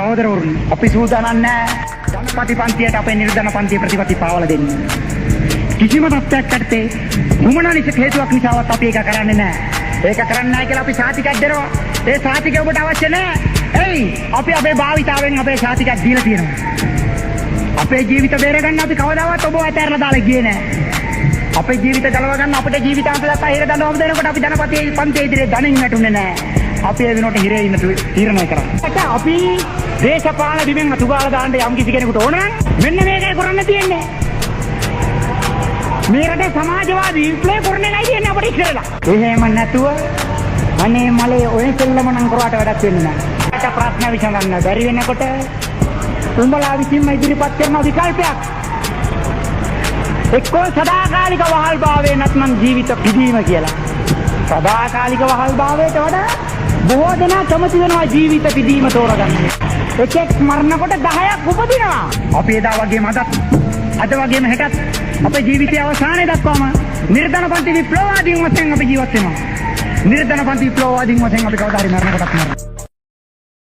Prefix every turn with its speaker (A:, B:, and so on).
A: සහෝදරවරුනි අපි සූදානම් නැහැ ජනපති පන්තියට අපේ නිර්ධන පන්තිය ප්‍රතිපත්ති පාවල දෙන්න. කිසිම තත්ත්වයක් යටතේ මුමනානික හේතුවක් නිසාවත් අපි ඒක කරන්නේ නැහැ. ඒක කරන්නේ නැහැ කියලා අපි සාතිකයක් දෙනවා. ඒ සාතිකය ඔබට අවශ්‍ය නැහැ. එයි අපි අපේ භාවිතාවෙන් අපේ සාතිකයක් දීලා තියෙනවා. අපේ ජීවිත බේරගන්න අපි කවදාවත් ඔබව අතහැරලා දාලා ගියේ නැහැ. අපේ ජීවිත ගලව ගන්න අපේ ජීවිතාන්ත දක්වා හිර දඬුවම් දෙනකොට අපි ජනපති පන්තියේ ඉදිරියේ දණින් වැටුනේ නැහැ. අපි ඒ වෙනකොට හිරේ ඉන්න තීරණය කරා. අපි දේශපාලන බිමෙන් අතුගාලා දාන්න යම් කිසි කෙනෙකුට ඕන නම් මෙන්න මේකයි කරන්න තියෙන්නේ. මේ රටේ සමාජවාදී විප්ලවය කරන්න එකයි තියෙන්නේ අපිට ඉස්සරලා. එහෙම නැතුව අනේ මලේ ඔය සෙල්ලම නම් කරාට වැඩක් වෙන්නේ නැහැ. රට ප්‍රශ්න විසඳන්න බැරි වෙනකොට උඹලා විසින්ම ඉදිරිපත් කරන විකල්පයක් එක්කෝ සදාකාලික වහල්භාවය නැත්නම් ජීවිත පිදීම කියලා. සදාකාලික වහල්භාවයට වඩා බොහෝ දෙනා කැමති වෙනවා ජීවිත පිදීම තෝරගන්න. එකෙක් මරනකොට 10ක් උපදිනවා. අපි එදා වගේම අද වගේම හෙටත් අපේ ජීවිතයේ අවසානයේ දක්වාම නිර්ධන පන්ති විප්ලවවාදීන් වශයෙන් අපි ජීවත් වෙනවා. නිර්ධන පන්ති විප්ලවවාදීන් වශයෙන් අපි කවදා හරි මරනකොටත් මරනවා.